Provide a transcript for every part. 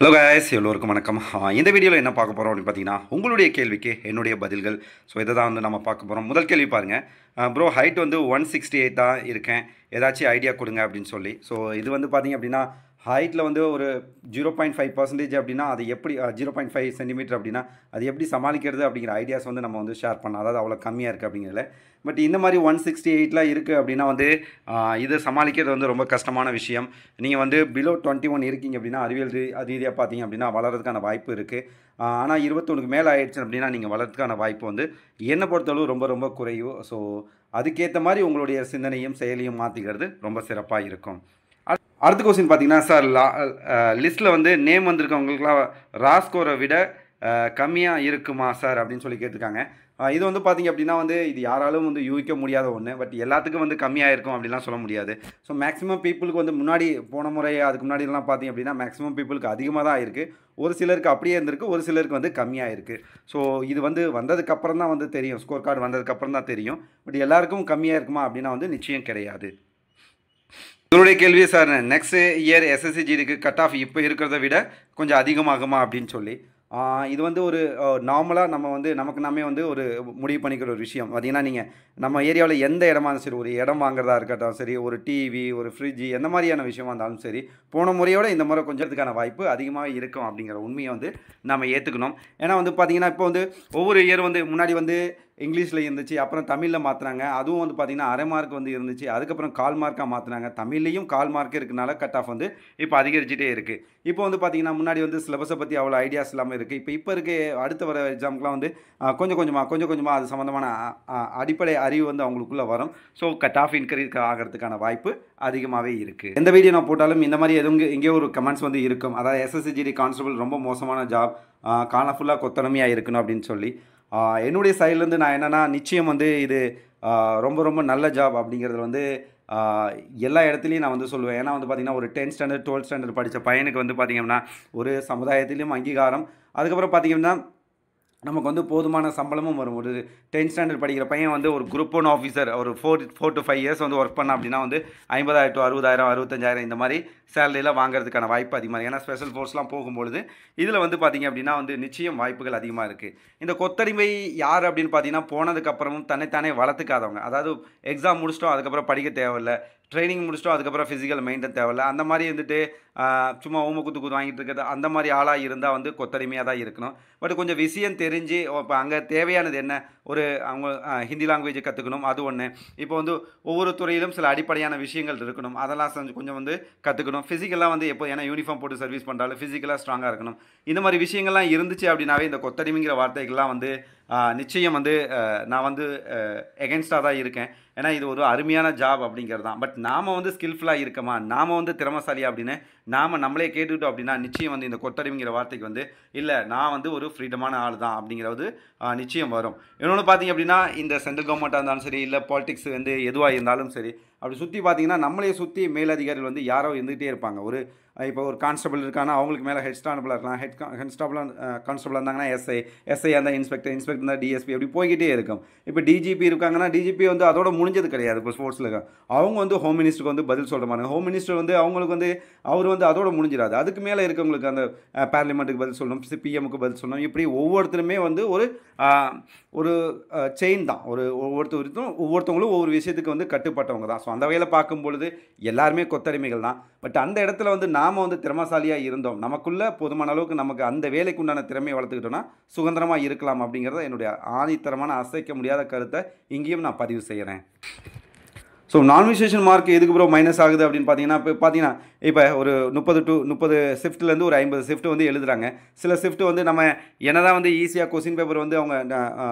Hello guys, எல்லோருக்கும் வணக்கம். இந்த வீடியோவில் என்ன பார்க்க போகிறோம் அப்படின்னு பார்த்தீங்கன்னா, உங்களுடைய கேள்விக்கு என்னுடைய பதில்கள். ஸோ இதை தான் வந்து நம்ம பார்க்க போகிறோம். முதல் கேள்வி பாருங்கள். ப்ரோ, ஹைட் வந்து 168 தான் இருக்கேன், ஏதாச்சும் ஐடியா கொடுங்க அப்படின்னு சொல்லி. ஸோ இது வந்து பார்த்தீங்க அப்படின்னா, ஹைட்டில் வந்து ஒரு 0.5% அப்படின்னா அது எப்படி 0.5 சென்டிமீட்டர் அப்படின்னா அது எப்படி சமாளிக்கிறது அப்படிங்கிற ஐடியாஸ் வந்து நம்ம வந்து ஷேர் பண்ணலாம். அதாவது அவ்வளோ கம்மியாக இருக்குது அப்படிங்கிறதுல. பட் இந்த மாதிரி 168 இருக்குது அப்படின்னா வந்து இதை சமாளிக்கிறது வந்து ரொம்ப கஷ்டமான விஷயம். நீங்கள் வந்து பிலோ 21 இருக்கீங்க அப்படின்னா அறிவியல் ரீதியாக பார்த்தீங்க அப்படின்னா வளர்கிறதுக்கான வாய்ப்பு இருக்குது. ஆனால் 21க்கு மேலே ஆயிடுச்சு அப்படின்னா நீங்கள் வளர்கிறதுக்கான வாய்ப்பு வந்து என்னை பொறுத்தளவு ரொம்ப ரொம்ப குறையும். ஸோ அதுக்கேற்ற மாதிரி உங்களுடைய சிந்தனையும் செயலியும் மாற்றிக்கிறது ரொம்ப சிறப்பாக இருக்கும். அடுத்த கொஸ்டின் பார்த்தீங்கன்னா, சார் லிஸ்ட்டில் வந்து நேம் வந்திருக்கவங்களுக்குலாம் ரா ஸ்கோரை விட கம்மியாக இருக்குமா சார் அப்படின்னு சொல்லி கேட்டிருக்காங்க. இது வந்து பார்த்திங்க அப்படின்னா வந்து இது யாராலும் வந்து யூகிக்க முடியாத ஒன்று. பட் எல்லாத்துக்கும் வந்து கம்மியாக இருக்கும் அப்படின்லாம் சொல்ல முடியாது. ஸோ மேக்ஸிமம் பீப்புளுக்கு வந்து முன்னாடி போன முறை அதுக்கு முன்னாடிலாம் பார்த்திங்க அப்படின்னா மேக்ஸிமம் பீப்புளுக்கு அதிகமாக தான் இருக்குது. ஒரு சிலருக்கு அப்படியே இருந்திருக்கு, ஒரு சிலருக்கு வந்து கம்மியாக இருக்குது. ஸோ இது வந்து வந்ததுக்கப்புறம் தான் வந்து தெரியும், ஸ்கோர் கார்டு வந்ததுக்கப்புறம் தான் தெரியும். பட் எல்லாருக்கும் கம்மியாக இருக்குமா அப்படின்னா வந்து நிச்சயம் கிடையாது. இவருடைய கேள்வி, சார் நெக்ஸ்ட் இயர் எஸ்எஸ்சி ஜிடிக்கு கட் ஆஃப் இப்போ இருக்கிறத விட கொஞ்சம் அதிகமாகுமா அப்படின்னு சொல்லி. இது வந்து ஒரு நார்மலாக நம்ம வந்து நமக்கு நாமே வந்து ஒரு முடிவு பண்ணிக்கிற ஒரு விஷயம். பார்த்திங்கன்னா நீங்கள் நம்ம ஏரியாவில் எந்த இடமா இருந்தாலும் சரி, ஒரு இடம் வாங்குறதா இருக்கட்டும் சரி, ஒரு டிவி, ஒரு ஃப்ரிட்ஜு, எந்த மாதிரியான விஷயமா இருந்தாலும் சரி, போன முறையோட இந்த முறை கொஞ்சத்துக்கான வாய்ப்பு அதிகமாக இருக்கும் அப்படிங்கிற உண்மையை வந்து நம்ம ஏற்றுக்கணும். ஏன்னா வந்து பார்த்திங்கன்னா இப்போ வந்து ஒவ்வொரு இயர் வந்து முன்னாடி வந்து இங்கிலீஷில் இருந்துச்சு, அப்புறம் தமிழில் மாற்றினாங்க. அதுவும் வந்து பார்த்திங்கன்னா அரை மார்க் வந்து இருந்துச்சு, அதுக்கப்புறம் கால் மார்க்காக மாற்றினாங்க. தமிழ்லேயும் கால் மார்க் இருக்கனால கட் ஆஃப் வந்து இப்போ அதிகரிச்சுட்டே இருக்குது. இப்போ வந்து பார்த்திங்கன்னா முன்னாடி வந்து சிலபஸை பற்றி அவ்வளோ ஐடியாஸ் இல்லாமல் இருக்குது. இப்போ இருக்க அடுத்து வர எக்ஸாமுக்குலாம் வந்து கொஞ்சம் கொஞ்சமாக அது சம்மந்தமான அடிப்படை அறிவு வந்து அவங்களுக்குள்ளே வரும். ஸோ கட் ஆஃப் இன்க்ரீஸ் ஆகிறதுக்கான வாய்ப்பு அதிகமாகவே இருக்குது. எந்த வீடியோ நான் போட்டாலும் இந்த மாதிரி எங்கேயோ ஒரு கமெண்ட்ஸ் வந்து இருக்கும். அதாவது எஸ்எஸ்சிஜிடி கான்ஸ்டபிள் ரொம்ப மோசமான ஜாப், காலம் ஃபுல்லாக கொத்தனமையாக இருக்கணும் அப்படின்னு சொல்லி. என்னுடைய சைட்லேருந்து நான் என்னென்னா, நிச்சயம் வந்து இது ரொம்ப ரொம்ப நல்ல ஜாப் அப்படிங்கிறது வந்து எல்லா இடத்துலையும் நான் வந்து சொல்லுவேன். ஏன்னா வந்து பார்த்திங்கன்னா ஒரு 10th ஸ்டாண்டர்ட் 12th ஸ்டாண்டர்ட் படித்த பையனுக்கு வந்து பார்த்திங்கன்னா ஒரு சமுதாயத்திலையும் அங்கீகாரம், அதுக்கப்புறம் பார்த்திங்கன்னா நமக்கு வந்து போதுமான சம்பளமும் வரும். ஒரு 10th ஸ்டாண்டர்ட் படிக்கிற பையன் வந்து ஒரு குரூப் 1 ஆஃபீஸர் ஒரு 4 to 5 இயர்ஸ் வந்து ஒர்க் பண்ண அப்படின்னா வந்து 50,000 to 60,000 65,000 இந்த மாதிரி சேலரியில் வாங்குறதுக்கான வாய்ப்பு அதிகமாக. ஏன்னா ஸ்பெஷல் ஃபோர்ஸ்லாம் போகும்பொழுது இதில் வந்து பார்த்திங்க அப்படின்னா வந்து நிச்சயம் வாய்ப்புகள் அதிகமாக இருக்குது. இந்த கொத்தடிமை யார் அப்படின்னு பார்த்தீங்கன்னா, போனதுக்கப்புறமும் தன்னைத்தானே வளர்த்துக்காதவங்க. அதாவது எக்ஸாம் முடிச்சிட்டோம், அதுக்கப்புறம் படிக்க தேவையில்லை, ட்ரைனிங் முடிச்சிட்டோம், அதுக்கப்புறம் ஃபிசிக்கல் மெயின்டைன் தேவையில்லை, அந்த மாதிரி இருந்துட்டு சும்மா ஊமை குத்து வாங்கிட்டு இருக்கிறது அந்த மாதிரி ஆளாக இருந்தால் வந்து கொத்தடிமையாக தான் இருக்கணும். பட் கொஞ்சம் விஷயம் தெரிஞ்சு இப்போ அங்கே தேவையானது என்ன, ஒரு அவங்க ஹிந்தி லாங்குவேஜை கற்றுக்கணும், அது ஒன்று. இப்போ வந்து ஒவ்வொரு துறையிலும் சில அடிப்படையான விஷயங்கள் இருக்கணும், அதெல்லாம் கொஞ்சம் வந்து கற்றுக்கணும். ஃபிசிக்கலாக வந்து எப்போ, ஏன்னா யூனிஃபார்ம் போட்டு சர்வீஸ் பண்ணுறாலும் ஃபிசிக்கலாக ஸ்ட்ராங்காக இருக்கணும். இந்த மாதிரி விஷயங்கள்லாம் இருந்துச்சு அப்படின்னாவே இந்த கொத்தடிமைங்கிற வார்த்தைகள்லாம் வந்து நிச்சயம் வந்து நான் வந்து எகென்ஸ்டாக தான் இருக்கேன். ஏன்னா இது ஒரு அருமையான ஜாப் அப்படிங்கிறது தான். பட் நாம் வந்து ஸ்கில்ஃபுல்லாக இருக்கமா, நாம் வந்து திறமசாலியா அப்படின்னு நாம் நம்மளே கேட்டுக்கிட்டோம் அப்படின்னா நிச்சயம் வந்து இந்த கொத்தடிமைங்கிற வார்த்தைக்கு வந்து இல்லை, நான் வந்து ஒரு ஃப்ரீடமான ஆள் தான் அப்படிங்கிறது நிச்சயம் வரும். இன்னொன்று பார்த்திங்க அப்படின்னா, இந்த சென்ட்ரல் கவர்மெண்ட்டாக இருந்தாலும் சரி, இல்லை பாலிடிக்ஸ் வந்து எதுவாக இருந்தாலும் சரி, அப்படி சுற்றி பார்த்திங்கன்னா நம்மளே சுற்றி மேலதிகாரிகள் வந்து யாரோ இருந்துகிட்டே இருப்பாங்க. ஒரு இப்போ ஒரு கான்ஸ்டபிள் இருக்காங்கன்னா அவங்களுக்கு மேலே ஹெட் கான்ஸ்டபிளாக இருக்கலாம், கான்ஸ்டபிளாக இருந்தாங்கன்னா எஸ்ஐ இருந்தால் இன்ஸ்பெக்டர் இருந்தால் டிஎஸ்பி, அப்படி போய்கிட்டே இருக்கும். இப்போ டிஜிபி இருக்காங்கன்னா டிஜிபி வந்து அதோட முடிஞ்சது கிடையாது. இப்போ ஸ்போர்ட்ஸில் இருக்க அவங்க வந்து ஹோம் மினிஸ்டருக்கு வந்து பதில் சொல்கிற மாதிரி, ஹோம் மினிஸ்டர் வந்து அவங்களுக்கு வந்து அவர் வந்து அதோட முடிஞ்சிடாது. அதுக்கு மேலே இருக்கவங்களுக்கு அந்த பார்லிமெண்ட்டுக்கு பதில் சொல்லணும், பிஎம்முக்கு பதில் சொல்லணும். இப்படி ஒவ்வொருத்தருமே வந்து ஒரு செயின் தான். ஒவ்வொருத்தவங்களும் ஒவ்வொரு விஷயத்துக்கு வந்து கட்டுப்பட்டவங்க தான். ஸோ அந்த வகையில் பார்க்கும் பொழுது எல்லாருமே கொத்தடிமைகள் தான். பட் அந்த இடத்துல வந்து நாம் வந்து திறமசாலியாக இருந்தோம், நமக்குள்ளே போதுமான அளவுக்கு நமக்கு அந்த வேலைக்கு உண்டான திறமையை வளர்த்துக்கிட்டோன்னா சுதந்திரமாக இருக்கலாம் அப்படிங்கிறத என்னுடைய ஆணித்தரமான அசைக்க முடியாத கருத்தை இங்கேயும் நான் பதிவு செய்கிறேன். ஸோ நான்விசேஷன் மார்க் எதுக்கு ப்ரோ மைனஸ் ஆகுது அப்படின்னு பார்த்தீங்கன்னா இப்போ ஒரு 30 ஷிஃப்ட்லேருந்து ஒரு 50 ஷிஃப்ட் வந்து எழுதுகிறாங்க. சில ஷிஃப்ட் வந்து நம்ம என்ன தான் வந்து ஈஸியாக கொஸ்டின் பேப்பர் வந்து அவங்க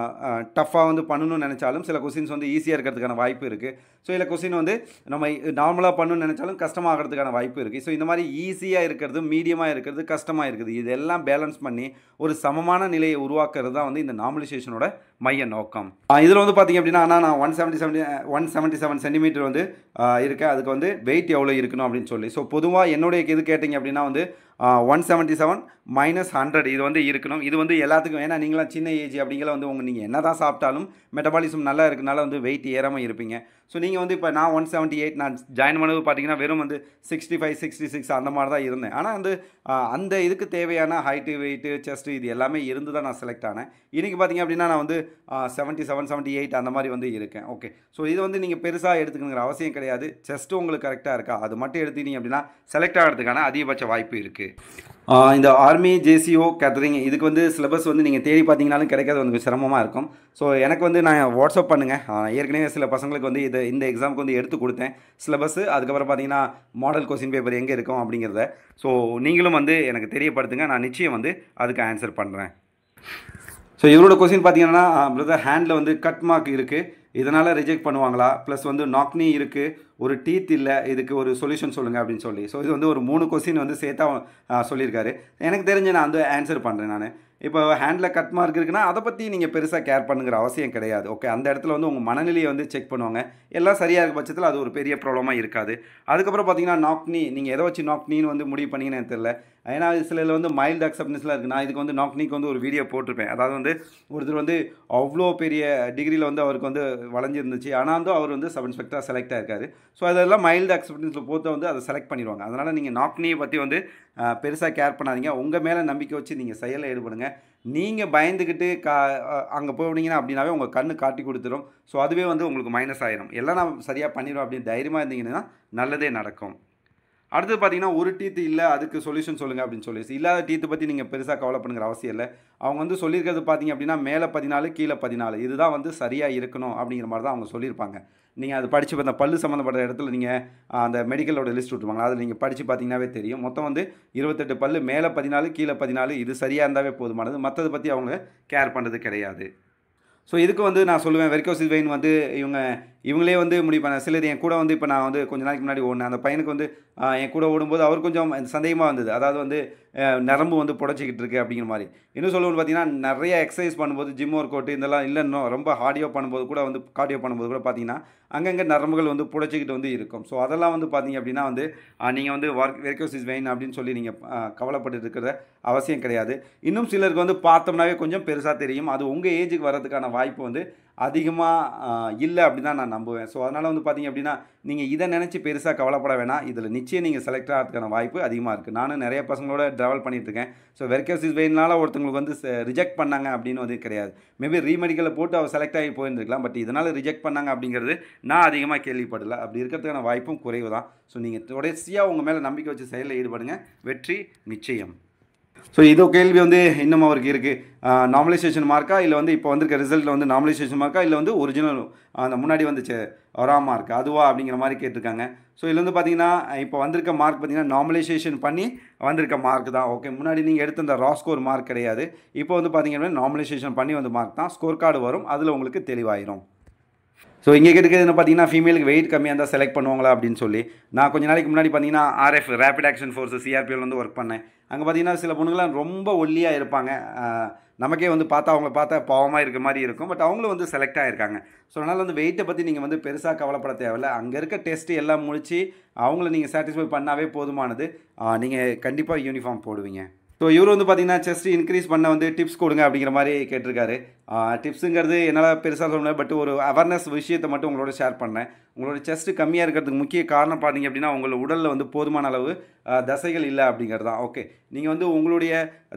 டஃப்பாக வந்து பண்ணணும்னு நினச்சாலும் சில கொஸ்டின்ஸ் வந்து ஈஸியாக இருக்கிறதுக்கான வாய்ப்பு இருக்குது. ஸோ இல்லை கொஸ்டின் வந்து நம்ம நார்மலாக பண்ணணும்னு நினச்சாலும் கஷ்டமாகிறதுக்கான வாய்ப்பு இருக்குது. ஸோ இந்த மாதிரி ஈஸியாக இருக்கிறது, மீடியமாக இருக்கிறது, கஷ்டமாக இருக்குது, இதெல்லாம் பேலன்ஸ் பண்ணி ஒரு சமமான நிலையை உருவாக்குறது தான் வந்து இந்த நார்மலைசேஷனோட மைய நோக்கம். இதில் வந்து பார்த்திங்க அப்படின்னா, ஆனால் நான் 177 சென்டிமீட்டர் வந்து இருக்கேன். அதுக்கு வந்து வெயிட் எவ்வளோ இருக்கணும் அப்படின்னு சொல்லி. ஸோ பொதுவாக என்னுடைய இது கேட்டிங்க அப்படின்னா வந்து 177 -100 இது வந்து இருக்கணும். இது வந்து எல்லாத்துக்கும், ஏன்னா நீங்களாம் சின்ன ஏஜ் அப்படிங்கிற வந்து நீங்கள் என்ன தான் சாப்பிட்டாலும் மெட்டபாலிசம் நல்லா இருக்கனால வந்து வெயிட் ஏறாமல் இருப்பீங்க. ஸோ நீங்கள் வந்து இப்போ நான் 178 நான் ஜாயின் பண்ணது பார்த்தீங்கன்னா வெறும் வந்து 65 66 அந்த மாதிரி தான் இருந்தேன். ஆனால் வந்து அந்த இதுக்கு தேவையான ஹைட்டு வெயிட்டு செஸ்ட்டு இது எல்லாமே இருந்து தான் நான் செலக்ட் ஆனேன். இன்றைக்கி பார்த்தீங்க அப்படின்னா நான் வந்து 77 78 அந்த மாதிரி வந்து இருக்கேன். ஓகே, ஸோ இது வந்து நீங்கள் பெருசாக எடுத்துக்கணுங்கிற அவசியம் கிடையாது. செஸ்ட்டு உங்களுக்கு கரெக்டாக இருக்கா அது மட்டும் எடுத்துக்கிட்டீங்க அப்படின்னா செலக்ட் ஆகிறதுக்கான அதிகபட்ச வாய்ப்பு இருக்குது. இந்த ஆர்மி ஜேசிஓ கேட்டரிங் இதுக்கு வந்து சிலபஸ் வந்து நீங்கள் தேடி பார்த்தீங்கனாலும் கிடைக்காது, வந்து சிரமமாக இருக்கும். ஸோ எனக்கு வந்து நான் வாட்ஸ்அப் பண்ணுங்கள். ஏற்கனவே சில பசங்களுக்கு வந்து இந்த எக்ஸாமுக்கு வந்து எடுத்து கொடுத்தேன் சிலபஸ்ஸு. அதுக்கப்புறம் பார்த்தீங்கன்னா மாடல் கொஸ்டின் பேப்பர் எங்கே இருக்கும் அப்படிங்கிறத. ஸோ நீங்களும் வந்து எனக்கு தெரியப்படுத்துங்க, நான் நிச்சயம் வந்து அதுக்கு ஆன்சர் பண்ணுறேன். ஸோ இவரோட கொஸ்டின் பார்த்தீங்கன்னா பிரதர் ஹேண்டில் வந்து கட் மார்க் இருக்குது, இதனால் ரிஜெக்ட் பண்ணுவாங்களா? ப்ளஸ் வந்து நாக்னி இருக்குது, ஒரு டீத் இல்லை, இதுக்கு ஒரு சொல்யூஷன் சொல்லுங்கள் அப்படின்னு சொல்லி. ஸோ இது வந்து ஒரு 3 கொஸ்டின் வந்து சேர்த்தா சொல்லியிருக்காரு. எனக்கு தெரிஞ்சு நான் வந்து ஆன்சர் பண்ணுறேன். நான் இப்போ ஹேண்டில் கட் மார்க் இருக்குன்னா அதை பற்றி நீங்கள் பெருசாக கேர் பண்ணுங்கிற அவசியம் கிடையாது. ஓகே, அந்த இடத்துல வந்து உங்கள் மனநிலையை வந்து செக் பண்ணுவாங்க. எல்லாம் சரியாக இருக்க பட்சத்தில் அது ஒரு பெரிய ப்ராப்ளமாக இருக்காது. அதுக்கப்புறம் பார்த்தீங்கன்னா நாக்னி, நீங்கள் எதை வச்சு நாக்னின்னு வந்து முடிவு பண்ணிங்கன்னு எனக்கு தெரியல. ஏன்னா சிலர் வந்து மைல்டு அக்செப்டன்ஸ்லாம் இருக்குது. நான் இதுக்கு வந்து நாக்னிக்கு வந்து ஒரு வீடியோ போட்டிருப்பேன். அதாவது வந்து ஒருத்தர் வந்து அவ்வளோ பெரிய டிகிரியில் வந்து அவருக்கு வந்து வளைஞ்சிருந்துச்சு, ஆனால் வந்து அவர் வந்து சப் இன்ஸ்பெக்டராக செலக்ட் ஆகிருக்காரு. ஸோ அதெல்லாம் மைல்டு அக்செப்டன்ஸில் போட்டு வந்து அதை செலக்ட் பண்ணிடுவாங்க. அதனால் நீங்கள் நாக்னியை பற்றி வந்து பெருசாக கேர் பண்ணாதீங்க. உங்கள் மேலே நம்பிக்கை வச்சு நீங்கள் செயலில் ஈடுபடுங்க. நீங்கள் பயந்துக்கிட்டு அங்கே போனீங்கன்னா அப்படின்னாவே உங்கள் கண்ணு காட்டி கொடுத்துரும். ஸோ அதுவே வந்து உங்களுக்கு மைனஸ் ஆயிரும். எல்லாம் நான் சரியாக பண்ணிடுவோம் அப்படின்னு தைரியமாக இருந்தீங்கன்னா நல்லதே நடக்கும். அடுத்து பார்த்தீங்கன்னா ஒரு டீத்து இல்லை, அதுக்கு சொல்யூஷன் சொல்லுங்கள் அப்படின்னு சொல்லி. இல்லாத டீத்து பற்றி நீங்கள் பெருசாக கவலை பண்ணுங்கிற அவசியம் இல்லை. அவங்க வந்து சொல்லியிருக்கிறது பார்த்தீங்க அப்படின்னா மேலே 14 கீழே 14 இதுதான் வந்து சரியாக இருக்கணும் அப்படிங்கிற மாதிரி தான் அவங்க சொல்லியிருப்பாங்க. நீங்கள் அது படித்து பார்த்தா பல்லு சம்மந்தப்பட்ட இடத்துல நீங்கள் அந்த மெடிக்கலோட லிஸ்ட் விட்டுருவாங்க, அதில் நீங்கள் படித்து பார்த்தீங்கன்னாவே தெரியும். மொத்தம் வந்து 28 பல்லு, மேலே 14 கீழே 14 இது சரியாக இருந்தாவே போதுமானது. மற்றதை பற்றி அவங்க கேர் பண்ணுறது கிடையாது. ஸோ இதுக்கு வந்து நான் சொல்லுவேன், வெரிகோசிஸ் வெயின் வந்து இவங்களே வந்து முடிவு பண்ண. சிலர் என் கூட வந்து இப்போ நான் வந்து கொஞ்ச நாளைக்கு முன்னாடி ஓடினேன். அந்த பையனுக்கு வந்து என் கூட ஓடும்போது அவர் கொஞ்சம் சந்தேகமாக வந்தது. அதாவது வந்து நரம்பு வந்து புடைச்சிக்கிட்டு இருக்குது அப்படிங்கிற மாதிரி. இன்னும் சொல்லணும்னு பார்த்தீங்கன்னா நிறைய எக்ஸசைஸ் பண்ணும்போது ஜிம் ஒர்க் அவுட் இதெல்லாம் இல்லை, இன்னும் ரொம்ப ஹார்டியோ பண்ணும்போது கூட வந்து கார்டியோ பண்ணும்போது கூட பார்த்தீங்கன்னா அங்கங்கே நரம்புகள் வந்து புடைச்சிக்கிட்டு வந்து இருக்கும். ஸோ அதெல்லாம் வந்து பார்த்தீங்க அப்படின்னா வந்து நீங்கள் வந்து வெரிகோசிஸ் வெயின் அப்படின்னு சொல்லி நீங்கள் கவலைப்பட்டு இருக்கிற அவசியம் கிடையாது. இன்னும் சிலருக்கு வந்து பார்த்தோம்னாவே கொஞ்சம் பெருசாக தெரியும். அது உங்கள் ஏஜுக்கு வர்றதுக்கான வாய்ப்பு வந்து அதிகமாக இல்லை அப்படி தான் நான் நம்புவேன். ஸோ அதனால் வந்து பார்த்தீங்க அப்படின்னா நீங்கள் இதை நினச்சி பெருசாக கவலைப்பட வேணாம். இதில் நிச்சயம் நீங்கள் செலக்ட் ஆகிறதுக்கான வாய்ப்பு அதிகமாக இருக்குது. நானும் நிறைய பசங்களோட ட்ராவல் பண்ணிகிட்ருக்கேன். ஸோ வெரிகோசிஸ் வெயினால் ஒருத்தவங்களுக்கு வந்து ரிஜெக்ட் பண்ணாங்க அப்படின்னு வந்து கிடையாது. மேபி ரீமெடிக்கலில் போட்டு அவர் செலக்ட் ஆகி போயிருந்துருக்கலாம். பட் இதனால் ரிஜெக்ட் பண்ணாங்க அப்படிங்கிறது நான் அதிகமாக கேள்விப்படலை. அப்படி இருக்கிறதுக்கான வாய்ப்பும் குறைவு தான். ஸோ நீங்கள் தொடர்ச்சியாக உங்கள் மேலே நம்பிக்கை வச்சு செயலில் ஈடுபடுங்க, வெற்றி நிச்சயம். ஸோ இதோ கேள்வி வந்து இன்னும் அவருக்கு இருக்குது. நார்மலைசேஷன் மார்க்கா இல்லை வந்து இப்போ வந்திருக்க ரிசல்ட்டில் வந்து நார்மலைசேஷன் மார்க்கா இல்லை வந்து ஒரிஜினல் அந்த முன்னாடி வந்துச்சு வரா மார்க் அதுவா அப்படிங்கிற மாதிரி கேட்டிருக்காங்க. ஸோ இதில் வந்து பார்த்தீங்கன்னா இப்போ வந்திருக்க மார்க் பார்த்தீங்கன்னா நார்மலைசேஷன் பண்ணி வந்திருக்க மார்க் தான். ஓகே, முன்னாடி நீங்கள் எடுத்த அந்த ரா ஸ்கோர் மார்க் கிடையாது. இப்போ வந்து பார்த்தீங்க அப்படின்னா நார்மலைசேஷன் பண்ணி வந்த மார்க் தான். ஸ்கோர் கார்டு வரும், அதில் உங்களுக்கு தெளிவாயிரும். ஸோ இங்கே கேட்டுக்கிறது என்ன பார்த்தீங்கன்னா ஃபீமேலுக்கு வெயிட் கம்மியாக இருந்தால் செலக்ட் பண்ணுவாங்களா அப்படின்னு சொல்லி. நான் கொஞ்சம் நாளைக்கு முன்னாடி பார்த்தீங்கன்னா ஆர்எஃப் ரேபிட் ஆக்ஷன் ஃபோர்ஸஸ் சிஆர்பிஎல் வந்து ஒர்க் பண்ணேன். அங்கே பார்த்தீங்கன்னா சில பொண்ணுங்களாம் ரொம்ப ஒல்லியாக இருப்பாங்க. நமக்கே வந்து பார்த்தா அவங்கள பார்த்தா பாவமாக இருக்க மாதிரி இருக்கும். பட் அவங்களும் வந்து செலக்ட் ஆகிருக்காங்க. ஸோ அதனால் வந்து வெயிட்டை பற்றி நீங்கள் வந்து பெருசாக கவலைப்பட தேவையில்லை. அங்கே இருக்க டெஸ்ட்டு எல்லாம் முடித்து அவங்கள நீங்கள் சாட்டிஸ்ஃபை பண்ணாவே போதுமானது. நீங்கள் கண்டிப்பாக யூனிஃபார்ம் போடுவீங்க. ஸோ இவர் வந்து பார்த்தீங்கன்னா செஸ்ட் இன்க்ரீஸ் பண்ண வந்து டிப்ஸ் கொடுங்க அப்படிங்கிற மாதிரி கேட்டிருக்காரு. டிப்ஸுங்கிறது என்னால் பெருசாக சொல்ல முடியாது. பட் ஒரு அவேர்னஸ் விஷயத்தை மட்டும் உங்களோட ஷேர் பண்ணேன். உங்களோட செஸ்ட்டு கம்மியாக இருக்கிறதுக்கு முக்கிய காரணம் பார்த்தீங்க அப்படின்னா உங்களோட உடலில் வந்து போதுமான அளவு தசைகள் இல்லை அப்படிங்கிறது தான். ஓகே, நீங்கள் வந்து உங்களுடைய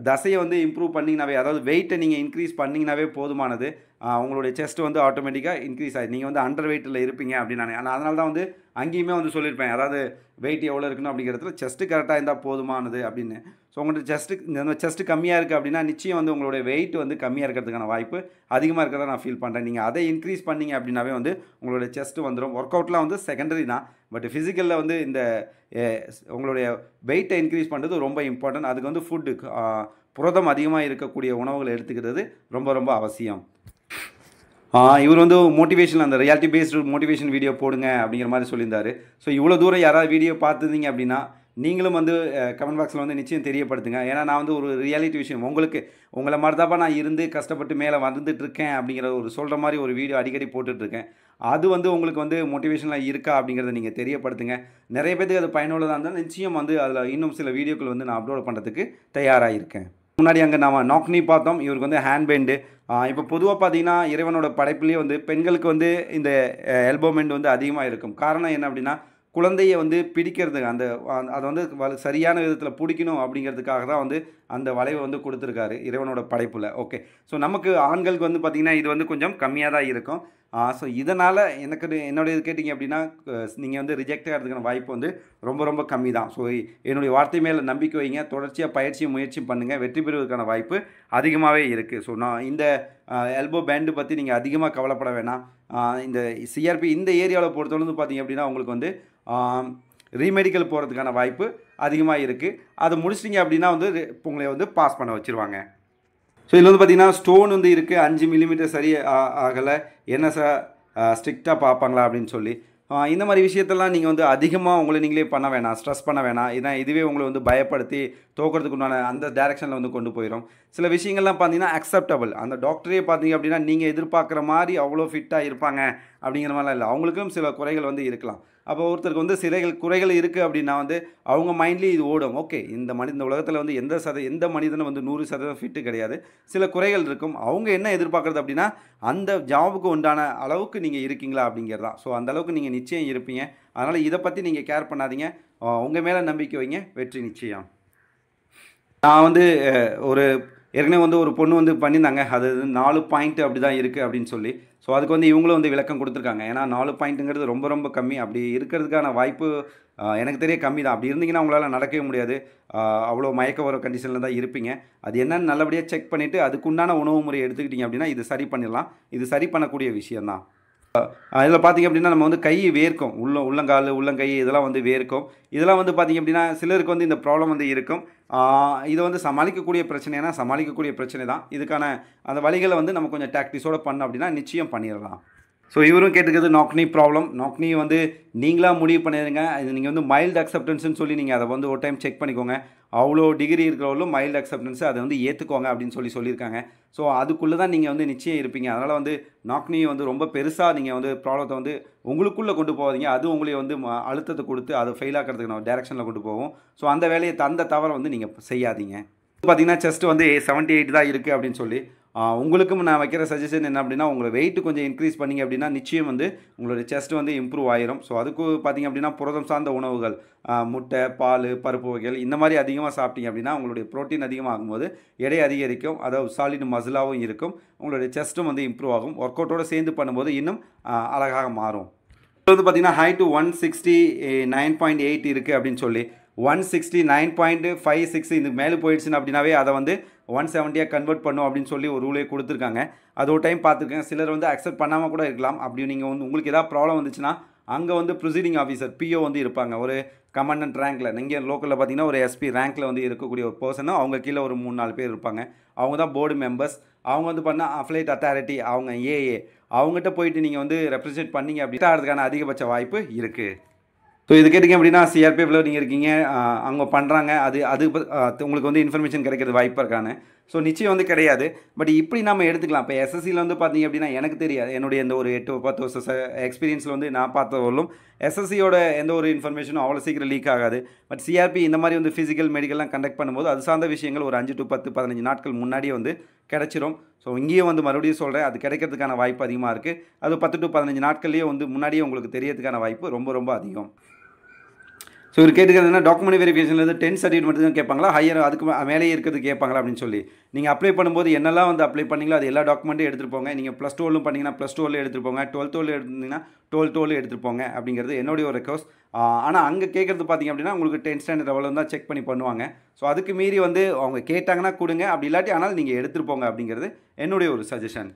தசையை வந்து இம்ப்ரூவ் பண்ணிங்கனாவே, அதாவது வெயிட்டை நீங்கள் இன்க்ரீஸ் பண்ணிங்கனாவே போதுமானது. உங்களுடைய செஸ்ட் வந்து ஆட்டோமேட்டிக்காக இன்க்ரீஸ் ஆகி நீங்கள் வந்து அண்டர் வெயிட்டில் இருப்பீங்க அப்படின்னு நான் அதனால தான் வந்து அங்கேயுமே வந்து சொல்லியிருப்பேன். அதாவது வெயிட் எவ்வளோ இருக்கணும் அப்படிங்கிறதுல செஸ்ட்டு கரெக்டாக இருந்தால் போதுமானது அப்படின்னு. ஸோ உங்களோட செஸ்ட்டு கம்மியாக இருக்குது அப்படின்னா நிச்சயம் வந்து உங்களுடைய வெயிட் வந்து கம்மியாக இருக்கிறதுக்கான வாய்ப்பு அதிகமாக இருக்கிறதா நான் ஃபீல் பண்ணுறேன். நீங்கள் அதை இன்க்ரீஸ் பண்ணிங்க அப்படின்னாவே வந்து உங்களுடைய செஸ்ட்டு வந்துடும். ஒர்க் அவுட்லாம் வந்து செகண்டரி தான். பட் ஃபிசிக்கலில் வந்து இந்த உங்களுடைய வெயிட்டை இன்க்ரீஸ் பண்ணுறது ரொம்ப இம்பார்ட்டன்ட். அதுக்கு வந்து ஃபுட்டு புரதம் அதிகமாக இருக்கக்கூடிய உணவுகளை எடுத்துக்கிறது ரொம்ப ரொம்ப அவசியம். இவர் வந்து மோட்டிவேஷன் அந்த ரியாலிட்டி பேஸ்டு மோட்டிவேஷன் வீடியோ போடுங்க அப்படிங்கிற மாதிரி சொல்லியிருந்தார். ஸோ இவ்வளோ தூரம் யாராவது வீடியோ பார்த்துருந்தீங்க அப்படின்னா நீங்களும் வந்து கமெண்ட் பாக்ஸில் வந்து நிச்சயம் தெரியப்படுத்துங்க. ஏன்னா நான் வந்து ஒரு ரியாலிட்டி விஷயம் உங்களை மாதிரி தான்ப்பா நான் இருந்து கஷ்டப்பட்டு மேலே வந்துட்டுருக்கேன் அப்படிங்கிற ஒரு சொல்கிற மாதிரி ஒரு வீடியோ அடிக்கடி போட்டுட்ருக்கேன். அது வந்து உங்களுக்கு வந்து மோட்டிவேஷனலாக இருக்கா அப்படிங்கிறத நீங்கள் தெரியப்படுத்துங்க. நிறைய பேருக்கு அது பயனுள்ளதாக இருந்தால் நிச்சயம் வந்து அதில் இன்னும் சில வீடியோக்கள் வந்து நான் அப்லோட் பண்ணுறதுக்கு தயாராக இருக்கேன். முன்னாடி அங்கே நம்ம நாக்னி பார்த்தோம். இவருக்கு வந்து ஹேண்ட் பெண்டு. இப்போ பொதுவாக பார்த்தீங்கன்னா இறைவனோட படைப்புலேயே வந்து பெண்களுக்கு வந்து இந்த எல்போ பெண்ட் வந்து அதிகமாக இருக்கும். காரணம் என்ன அப்படின்னா குழந்தைய வந்து பிடிக்கிறது அந்த அதை வந்து சரியான விதத்தில் பிடிக்கணும் அப்படிங்கிறதுக்காக தான் வந்து அந்த வளைவை வந்து கொடுத்துருக்காரு இறைவனோட படைப்பில். ஓகே. ஸோ நமக்கு ஆண்களுக்கு வந்து பார்த்திங்கன்னா இது வந்து கொஞ்சம் கம்மியாக தான் இருக்கும். ஸோ இதனால் எனக்கு என்னுடைய இது கேட்டிங்க அப்படின்னா நீங்கள் வந்து ரிஜெக்ட் ஆகிறதுக்கான வாய்ப்பு வந்து ரொம்ப ரொம்ப கம்மி தான். ஸோ என்னுடைய வார்த்தை மேலே நம்பிக்கை வைங்க. தொடர்ச்சியாக பயிற்சியும் முயற்சியும் பண்ணுங்கள். வெற்றி பெறுவதற்கான வாய்ப்பு அதிகமாகவே இருக்குது. ஸோ நான் இந்த எல்போ பேண்டு பற்றி நீங்கள் அதிகமாக கவலைப்பட வேணாம். இந்த சிஆர்பி இந்த ஏரியாவில் பொறுத்தவரை வந்து பார்த்திங்க அப்படின்னா உங்களுக்கு வந்து ரீமெடிக்கல் போகிறதுக்கான வாய்ப்பு அதிகமாக இருக்குது. அதை முடிச்சிட்டிங்க அப்படின்னா வந்து உங்களை வந்து பாஸ் பண்ண வச்சுருவாங்க. ஸோ இதில் வந்து பார்த்திங்கன்னா ஸ்டோன் வந்து இருக்குது. 5 மில்லிமீட்டர் சரி ஆகலை. என்ன ஸ்ட்ரிக்டாக பார்ப்பாங்களா அப்படின்னு சொல்லி இந்த மாதிரி விஷயத்தெல்லாம் நீங்கள் வந்து அதிகமாக உங்களை நீங்களே பண்ண வேணாம், ஸ்ட்ரெஸ் பண்ண வேணாம். ஏன்னா இதுவே உங்களை வந்து பயப்படுத்தி தோக்கிறதுக்கு உண்டான அந்த டைரெக்ஷனில் வந்து கொண்டு போயிடும். சில விஷயங்கள்லாம் பார்த்தீங்கன்னா அக்செப்டபிள். அந்த டாக்டரே பார்த்தீங்க அப்படின்னா நீங்கள் எதிர்பார்க்குற மாதிரி அவ்வளோ ஃபிட்டாக இருப்பாங்க அப்படிங்கிற மாதிரிலாம் இல்லை. அவங்களுக்கும் சில குறைகள் வந்து இருக்கலாம். அப்போ ஒருத்தருக்கு வந்து குறைகள் இருக்குது அப்படின்னா வந்து அவங்க மைண்ட்லேயே இது ஓடும். ஓகே, இந்த உலகத்தில் வந்து எந்த மனிதனும் வந்து 100% ஃபிட்டு கிடையாது. சில குறைகள் இருக்கும். அவங்க என்ன எதிர்பார்க்குறது அப்படின்னா அந்த ஜாபுக்கு உண்டான அளவுக்கு நீங்கள் இருக்கீங்களா அப்படிங்கிறது தான். ஸோ அந்தளவுக்கு நீங்கள் நிச்சயம் இருப்பீங்க. அதனால் இதை பற்றி நீங்கள் கேர் பண்ணாதீங்க. உங்கள் மேலே நம்பிக்கை வைங்க. வெற்றி நிச்சயம். நான் வந்து ஒரு ஏற்கனவே வந்து ஒரு பொண்ணு வந்து பண்ணியிருந்தாங்க. அது 4 பாயிண்ட் அப்படி தான் இருக்குது அப்படின்னு சொல்லி. ஸோ அதுக்கு வந்து இவங்களும் வந்து விளக்கம் கொடுத்துருக்காங்க. ஏன்னா 4 பாயிண்ட்டுங்கிறது ரொம்ப ரொம்ப கம்மி. அப்படி இருக்கிறதுக்கான வாய்ப்பு எனக்கு தெரிய கம்மி தான். அப்படி இருந்தீங்கன்னா உங்களால் நடக்கவே முடியாது. அவ்வளோ மயக்க வர கண்டிஷனில் தான் இருப்பீங்க. அது என்னன்னு நல்லபடியாக செக் பண்ணிவிட்டு அதுக்குண்டான உணவு முறையை எடுத்துக்கிட்டிங்க அப்படின்னா இது சரி பண்ணிடலாம். இது சரி பண்ணக்கூடிய விஷயந்தான். இதில் பார்த்திங்க அப்படின்னா நம்ம வந்து கை வேர்க்கும். உள்ளங்கால், உள்ளங்கை இதெல்லாம் வந்து வேர்க்கும். இதெல்லாம் வந்து பார்த்திங்க அப்படின்னா சிலருக்கு வந்து இந்த ப்ராப்ளம் வந்து இருக்கும். இதை வந்து சமாளிக்கக்கூடிய பிரச்சனை தான். இதுக்கான அந்த வழிகளை வந்து நம்ம கொஞ்சம் டாக்டிஸோடு பண்ணோம் அப்படின்னா நிச்சயம் பண்ணிடலாம். ஸோ இவரும் கேட்டுக்கிறது நாக்னி ப்ராப்ளம். நாக்னி வந்து நீங்களாக முடிவு பண்ணிடுங்க. இது நீங்கள் வந்து மைல்டு அக்செப்டன்ஸ்னு சொல்லி நீங்கள் அதை வந்து ஒரு டைம் செக் பண்ணிக்கோங்க. அவ்வளோ டிகிரி இருக்கிறவங்களும் மைல்டு அக்செப்டன்ஸு அதை வந்து ஏற்றுக்கோங்க அப்படின்னு சொல்லியிருக்காங்க. ஸோ அதுக்குள்ளே தான் நீங்கள் வந்து நிச்சயம் இருப்பீங்க. அதனால் வந்து நாக்னியை வந்து ரொம்ப பெருசாக நீங்கள் வந்து ப்ராப்ளத்தை வந்து உங்களுக்குள்ளே கொண்டு போகாதீங்க. அது உங்களை வந்து அழுத்தத்தை கொடுத்து அதை ஃபெயில் ஆக்கிறதுக்கு டைரெக்ஷனில் கொண்டு போகும். ஸோ அந்த வேலையை தவறை வந்து நீங்கள் செய்யாதீங்க. பார்த்தீங்கன்னா செஸ்ட் வந்து 78 தான் இருக்குது அப்படின்னு சொல்லி உங்களுக்கும் நான் வைக்கிற சஜஷன் என்ன அப்படின்னா உங்களை வெயிட் கொஞ்சம் இன்க்ரீஸ் பண்ணிங்க அப்படின்னா நிச்சயம் வந்து உங்களுடைய செஸ்ட் வந்து இம்ப்ரூவ் ஆயிரும். ஸோ அதுக்கு பார்த்திங்க அப்படின்னா புரதம் சார்ந்த உணவுகள், முட்டை, பால், பருப்பு வகைகள் இந்த மாதிரி அதிகமாக சாப்பிட்டீங்க அப்படின்னா உங்களுடைய ப்ரோட்டீன் அதிகமாகும்போது எடை அதிகரிக்கும். அதாவது சாலிட் மசிலாகவும் இருக்கும். உங்களுடைய செஸ்ட்டும் வந்து இம்ப்ரூவ் ஆகும். ஒர்க் அவுட்டோடு சேர்ந்து பண்ணும்போது இன்னும் அழகாக மாறும். இப்போ வந்து பார்த்திங்கன்னா ஹைட்டு 169.8 இருக்குது அப்படின்னு சொல்லி 169.56 இது மேலே போயிடுச்சுன்னு அப்படின்னாவே அதை வந்து 170 கன்வெர்ட் பண்ணும் அப்படின்னு சொல்லி ஒரு ரூலே கொடுத்துருக்காங்க. அது ஒரு டைம் பார்த்துருக்கேன். சிலர் வந்து அக்செப்ட் பண்ணாமல் கூட இருக்கலாம். அப்படி நீங்கள் வந்து உங்களுக்கு ஏதாவது ப்ராப்ளம் வந்துச்சுன்னா அங்கே வந்து ப்ரொசீடிங் ஆஃபீஸர் பிஓ வந்து இருப்பாங்க. ஒரு கமாண்டன்ட் ரேங்க்கில் நீங்கள் லோக்கலில் பார்த்தீங்கன்னா ஒரு எஸ்பி ரேங்க்கில் வந்து இருக்கக்கூடிய ஒரு பர்சனும் அவங்க கீழே ஒரு 3-4 பேர் இருப்பாங்க. அவங்க தான் போர்டு மெம்பர்ஸ். அவங்க வந்து பண்ணால் அஃபிலேட் அத்தாரிட்டி அவங்க ஏஏ அவங்ககிட்ட போயிட்டு நீங்கள் வந்து ரெப்ரசென்ட் பண்ணிங்க அப்படின்னா அதுக்கான அதிகபட்ச வாய்ப்பு இருக்குது. ஸோ இது கேட்டிங்க அப்படின்னா சிஆர்பிஎஃப்ல நீங்கள் இருக்கீங்க, அவங்க பண்ணுறாங்க, அது உங்களுக்கு வந்து இன்ஃபர்மேஷன் கிடைக்கிறது வாய்ப்பாக இருக்கான்னு. ஸோ நிச்சயம் வந்து கிடையாது. பட் இப்படி நம்ம எடுத்துக்கலாம். இப்போ எஸ்எஸ்சியில் வந்து பார்த்தீங்க அப்படின்னா எனக்கு தெரியாது. என்னுடைய இந்த ஒரு 8-10 வருஷ எக்ஸ்பீரியன்ஸில் வந்து நான் பார்த்தவர்களும் எஸ்எஸ்சியோட எந்த ஒரு இன்ஃபர்மேஷனும் அவ்வளோ சீக்கிரம் லீக் ஆகாது. பட் சிஆர்பி இந்த மாதிரி வந்து ஃபிசிக்கல் மெடிக்கல்லாம் கண்டக்ட் பண்ணும்போது அது சார்ந்த விஷயங்கள் ஒரு 5 to 10, 15 நாட்கள் முன்னாடியே வந்து கிடச்சிரும். ஸோ இங்கேயும் வந்து மறுபடியும் சொல்கிறேன், அது கிடைக்கிறதுக்கான வாய்ப்பு அதிகமாக இருக்குது. அது 10 to 15 நாட்கள்லேயே வந்து முன்னாடியே உங்களுக்கு தெரியறதுக்கான வாய்ப்பு ரொம்ப ரொம்ப அதிகம். ஸோ இவர் கேட்டுக்கிறதுனா டாக்குமெண்ட் வெரிஃபிகேஷனில் 10 சர்டிஃபிகேட் மட்டும் தான் கேட்பாங்களா, ஹையர் அதுக்கு மேலேயே இருக்கிறது கேட்பாங்களா அப்படின்னு சொல்லி நீங்கள் அப்ளை பண்ணும்போது என்னெல்லாம் வந்து அப்ளை பண்ணிங்களோ அது எல்லா டாக்குமெண்ட்டும் எடுத்துகிட்டு போங்க. நீங்கள் +12 பண்ணிங்கன்னா +12 எடுத்துகிட்டு போங்க, 12 எடுத்திங்கன்னா 12 எடுத்துகிட்டு போங்க அப்படிங்கிறது என்னுடைய ஒரு ரெக்வஸ்ட். ஆனால் அங்கே கேட்குறது பார்த்திங்க அப்படின்னா உங்களுக்கு 10th ஸ்டாண்டர்ட் லெவலில் தான் செக் பண்ணி பண்ணுவாங்க. ஸோ அதுக்கு மீறி வந்து அவங்க கேட்டாங்கன்னா கொடுங்க, அப்படி இல்லாட்டி ஆனால் நீங்கள் எடுத்துகிட்டு போங்க அப்படிங்கிறது என்னுடைய ஒரு சஜஷன்.